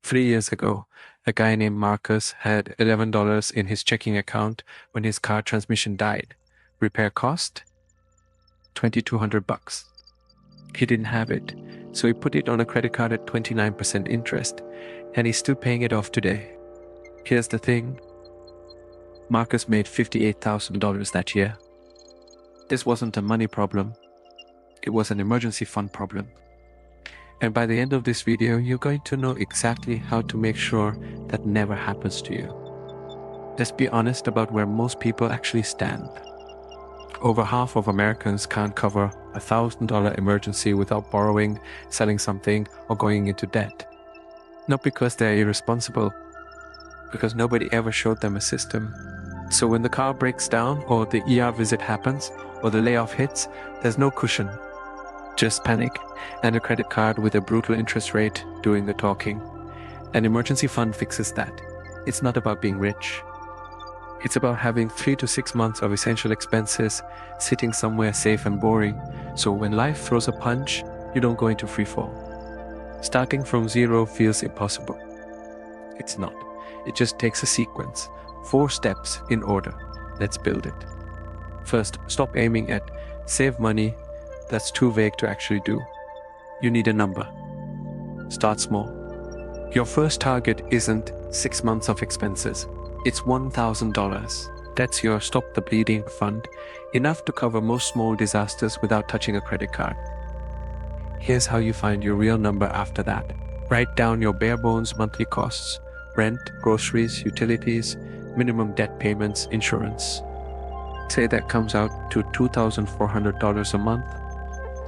3 years ago, a guy named Marcus had $11 in his checking account when his car transmission died. Repair cost? $2,200. He didn't have it, so he put it on a credit card at 29% interest, and he's still paying it off today. Here's the thing. Marcus made $58,000 that year. This wasn't a money problem. It was an emergency fund problem. And by the end of this video, you're going to know exactly how to make sure that never happens to you. Let's be honest about where most people actually stand. Over half of Americans can't cover a $1,000 emergency without borrowing, selling something, or going into debt. Not because they're irresponsible, because nobody ever showed them a system. So when the car breaks down, or the ER visit happens, or the layoff hits, there's no cushion. Just panic, and a credit card with a brutal interest rate doing the talking. An emergency fund fixes that. It's not about being rich. It's about having 3 to 6 months of essential expenses sitting somewhere safe and boring, so when life throws a punch, you don't go into free fall. Starting from zero feels impossible. It's not. It just takes a sequence, 4 steps in order. Let's build it. First, stop aiming at save money. That's too vague to actually do. You need a number. Start small. Your first target isn't 6 months of expenses. It's $1,000. That's your Stop the Bleeding fund, enough to cover most small disasters without touching a credit card. Here's how you find your real number after that. Write down your bare bones monthly costs: rent, groceries, utilities, minimum debt payments, insurance. Say that comes out to $2,400 a month.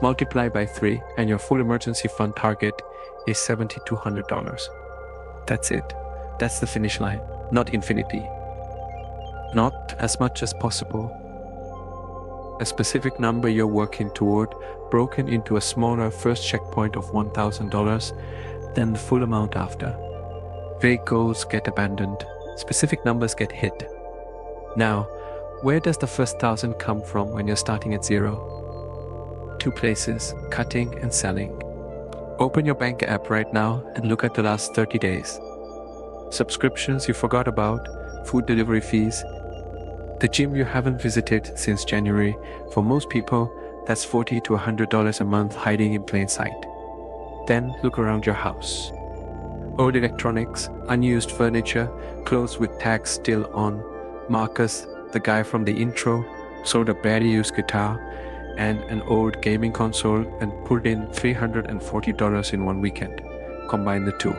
Multiply by 3 and your full emergency fund target is $7,200. That's it. That's the finish line, not infinity. Not as much as possible. A specific number you're working toward, broken into a smaller first checkpoint of $1,000, then the full amount after. Vague goals get abandoned. Specific numbers get hit. Now, where does the first 1,000 come from when you're starting at zero? 2 places, cutting and selling. Open your bank app right now and look at the last 30 days. Subscriptions you forgot about, food delivery fees, the gym you haven't visited since January. For most people, that's $40 to $100 a month hiding in plain sight. Then look around your house. Old electronics, unused furniture, clothes with tags still on. Marcus, the guy from the intro, sold a barely used guitar and an old gaming console and pulled in $340 in one weekend. Combine the two.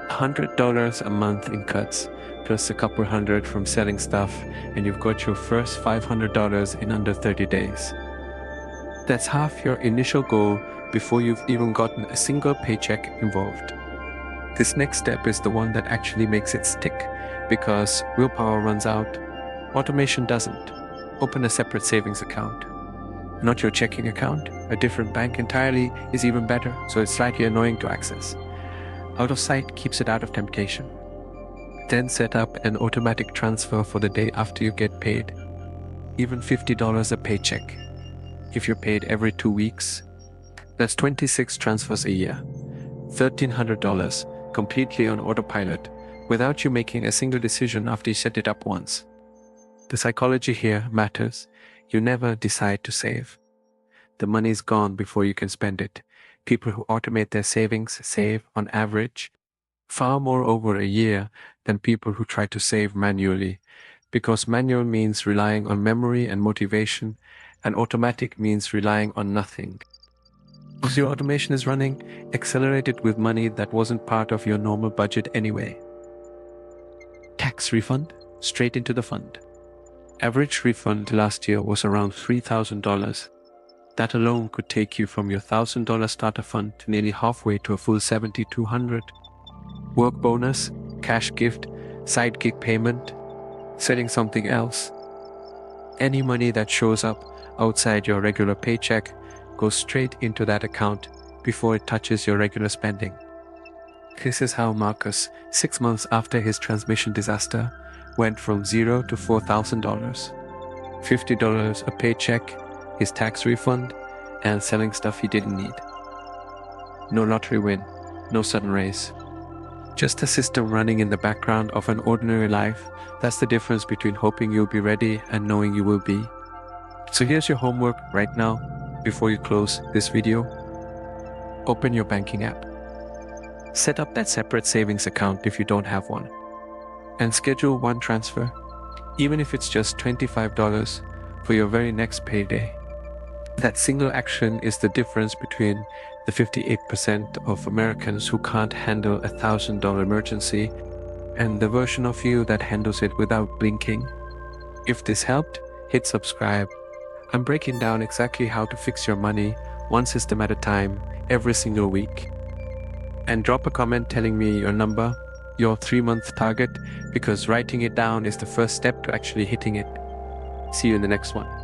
$100 a month in cuts, plus a couple hundred from selling stuff, and you've got your first $500 in under 30 days. That's half your initial goal before you've even gotten a single paycheck involved. This next step is the one that actually makes it stick, because willpower runs out. Automation doesn't. Open a separate savings account. Not your checking account. A different bank entirely is even better, so it's slightly annoying to access. Out of sight keeps it out of temptation. Then set up an automatic transfer for the day after you get paid. Even $50 a paycheck. If you're paid every 2 weeks, that's 26 transfers a year. $1,300 completely on autopilot, without you making a single decision after you set it up once. The psychology here matters. You never decide to save. The money's gone before you can spend it. People who automate their savings save, on average, far more over a year than people who try to save manually, because manual means relying on memory and motivation, and automatic means relying on nothing. If your automation is running, accelerate it with money that wasn't part of your normal budget anyway. Tax refund, straight into the fund. Average refund last year was around $3,000. That alone could take you from your $1,000 starter fund to nearly halfway to a full $7,200. Work bonus, cash gift, side gig payment, selling something else. Any money that shows up outside your regular paycheck goes straight into that account before it touches your regular spending. This is how Marcus, 6 months after his transmission disaster, went from $0 to $4,000. $50 a paycheck, his tax refund, and selling stuff he didn't need. No lottery win, no sudden raise. Just a system running in the background of an ordinary life. That's the difference between hoping you'll be ready and knowing you will be. So here's your homework right now before you close this video. Open your banking app. Set up that separate savings account if you don't have one. And schedule one transfer, even if it's just $25 for your very next payday. That single action is the difference between the 58% of Americans who can't handle a $1,000 emergency and the version of you that handles it without blinking. If this helped, hit subscribe. I'm breaking down exactly how to fix your money one system at a time every single week. And drop a comment telling me your number, your 3-month target, because writing it down is the first step to actually hitting it. See you in the next one.